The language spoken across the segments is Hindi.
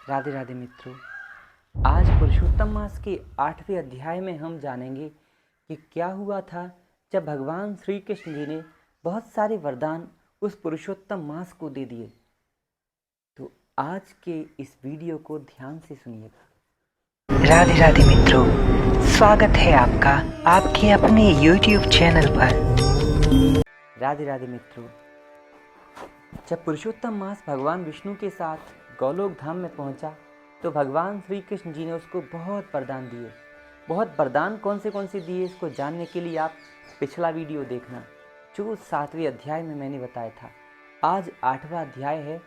राधे राधे मित्रों। आज पुरुषोत्तम मास के 8वें अध्याय में हम जानेंगे कि क्या हुआ था जब भगवान श्री कृष्ण जी ने बहुत सारे वरदान उस पुरुषोत्तम मास को दे दिए। तो आज के इस वीडियो को ध्यान से सुनिएगा। राधे राधे मित्रों, स्वागत है आपका आपके अपने YouTube चैनल पर। राधे राधे मित्रों, जब पुरुषोत्तम मास भगवान विष्णु के साथ गोलोक धाम में पहुंचा तो भगवान श्री कृष्ण जी ने उसको बहुत वरदान दिए। बहुत वरदान कौन से दिए इसको जानने के लिए आप पिछला वीडियो देखना जो 7वें अध्याय में मैंने बताया था। आज 8वां अध्याय है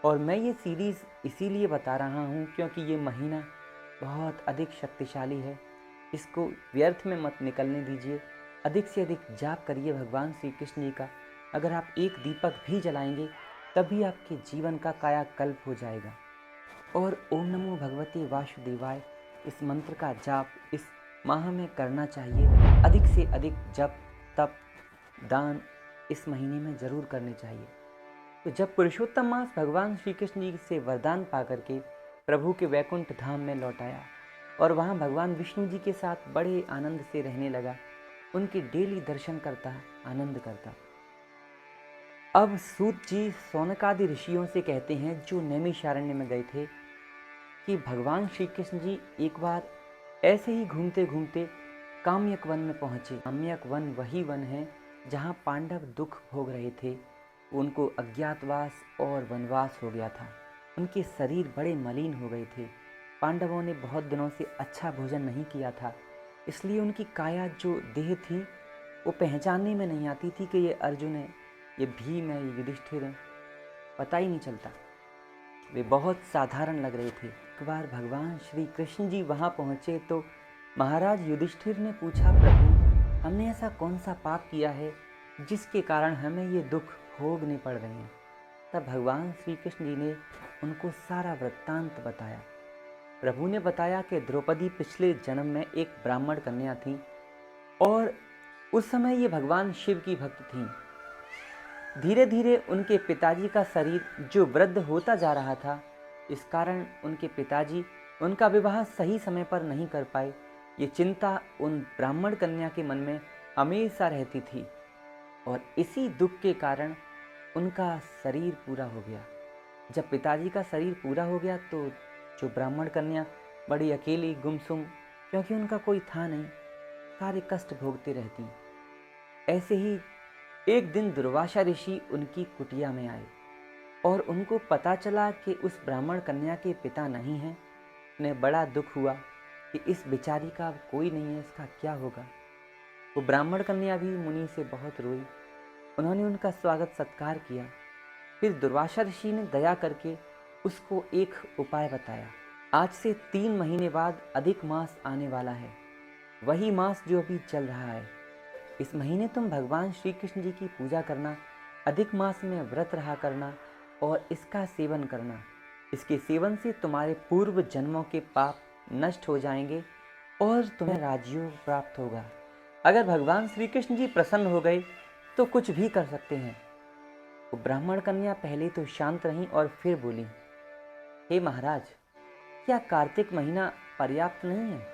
और मैं ये सीरीज़ इसीलिए बता रहा हूँ क्योंकि ये महीना बहुत अधिक शक्तिशाली है। इसको व्यर्थ में मत निकलने दीजिए। अधिक से अधिक जाप करिए भगवान श्री कृष्ण जी का। अगर आप एक दीपक भी जलाएंगे तभी आपके जीवन का कायाकल्प हो जाएगा। और ओम नमो भगवते वासुदेवाय इस मंत्र का जाप इस माह में करना चाहिए। अधिक से अधिक जप तप दान इस महीने में जरूर करने चाहिए। तो जब पुरुषोत्तम मास भगवान श्री कृष्ण जी से वरदान पा करके प्रभु के वैकुंठ धाम में लौट आया और वहाँ भगवान विष्णु जी के साथ बड़े आनंद से रहने लगा, उनके डेली दर्शन करता, आनंद करता। अब सूत जी सौनकादि ऋषियों से कहते हैं जो नैमिषारण्य में गए थे कि भगवान श्री कृष्ण जी एक बार ऐसे ही घूमते घूमते काम्यक वन में पहुँचे। काम्यक वन वही वन है जहाँ पांडव दुख भोग रहे थे। उनको अज्ञातवास और वनवास हो गया था। उनके शरीर बड़े मलिन हो गए थे। पांडवों ने बहुत दिनों से अच्छा भोजन नहीं किया था, इसलिए उनकी काया जो देह थी वो पहचानने में नहीं आती थी कि ये अर्जुन है, ये भीम है, ये युधिष्ठिर है, पता ही नहीं चलता। वे बहुत साधारण लग रहे थे। एक बार भगवान श्री कृष्ण जी वहाँ पहुँचे तो महाराज युधिष्ठिर ने पूछा, प्रभु हमने ऐसा कौन सा पाप किया है जिसके कारण हमें ये दुख भोगने पड़ रहे हैं। तब भगवान श्री कृष्ण जी ने उनको सारा वृत्तांत बताया। प्रभु ने बताया कि द्रौपदी पिछले जन्म में एक ब्राह्मण कन्या थी और उस समय ये भगवान शिव की भक्त थीं। धीरे धीरे उनके पिताजी का शरीर जो वृद्ध होता जा रहा था, इस कारण उनके पिताजी उनका विवाह सही समय पर नहीं कर पाए। ये चिंता उन ब्राह्मण कन्या के मन में हमेशा रहती थी और इसी दुख के कारण उनका शरीर पूरा हो गया। जब पिताजी का शरीर पूरा हो गया तो जो ब्राह्मण कन्या बड़ी अकेली गुमसुम, क्योंकि उनका कोई था नहीं, सारे कष्ट भोगते रहती। ऐसे ही एक दिन दुर्वासा ऋषि उनकी कुटिया में आए और उनको पता चला कि उस ब्राह्मण कन्या के पिता नहीं हैं। उन्हें बड़ा दुख हुआ कि इस बेचारी का अब कोई नहीं है, इसका क्या होगा। वो ब्राह्मण कन्या भी मुनि से बहुत रोई। उन्होंने उनका स्वागत सत्कार किया। फिर दुर्वासा ऋषि ने दया करके उसको एक उपाय बताया। आज से 3 महीने बाद अधिक मास आने वाला है, वही मास जो अभी चल रहा है। इस महीने तुम भगवान श्री कृष्ण जी की पूजा करना, अधिक मास में व्रत रहा करना और इसका सेवन करना। इसके सेवन से तुम्हारे पूर्व जन्मों के पाप नष्ट हो जाएंगे और तुम्हें राजयोग प्राप्त होगा। अगर भगवान श्री कृष्ण जी प्रसन्न हो गए तो कुछ भी कर सकते हैं। वो ब्राह्मण कन्या पहले तो शांत रही और फिर बोली, हे महाराज, क्या कार्तिक महीना पर्याप्त नहीं है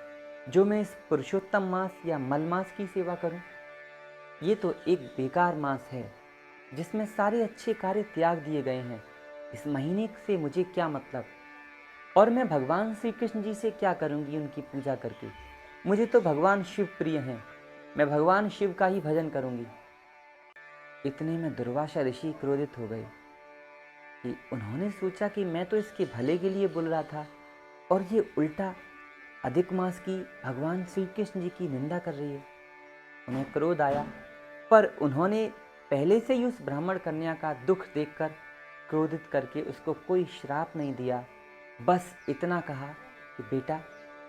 जो मैं इस पुरुषोत्तम मास या मल मास की सेवा करूं? ये तो एक बेकार मास है जिसमें सारे अच्छे कार्य त्याग दिए गए हैं। इस महीने से मुझे क्या मतलब, और मैं भगवान श्री कृष्ण जी से क्या करूंगी उनकी पूजा करके। मुझे तो भगवान शिव प्रिय हैं, मैं भगवान शिव का ही भजन करूंगी। इतने में दुर्वासा ऋषि क्रोधित हो गए कि उन्होंने सोचा कि मैं तो इसके भले के लिए बोल रहा था और ये उल्टा अधिक मास की भगवान श्री कृष्ण जी की निंदा कर रही है। उन्हें क्रोध आया, पर उन्होंने पहले से ही उस ब्राह्मण कन्या का दुख देखकर क्रोधित करके उसको कोई श्राप नहीं दिया। बस इतना कहा कि बेटा,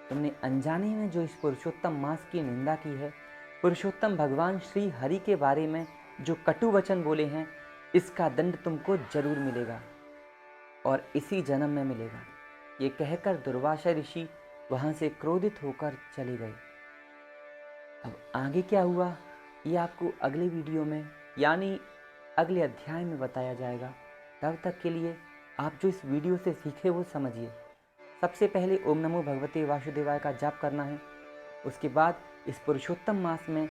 तुमने अनजाने में जो इस पुरुषोत्तम मास की निंदा की है, पुरुषोत्तम भगवान श्री हरि के बारे में जो कटु वचन बोले हैं, इसका दंड तुमको जरूर मिलेगा और इसी जन्म में मिलेगा। ये कहकर दुर्वासा ऋषि वहाँ से क्रोधित होकर चले गए। अब आगे क्या हुआ ये आपको अगले वीडियो में यानी अगले अध्याय में बताया जाएगा। तब तक के लिए आप जो इस वीडियो से सीखे वो समझिए। सबसे पहले ओम नमो भगवते वासुदेवाय का जाप करना है। उसके बाद इस पुरुषोत्तम मास में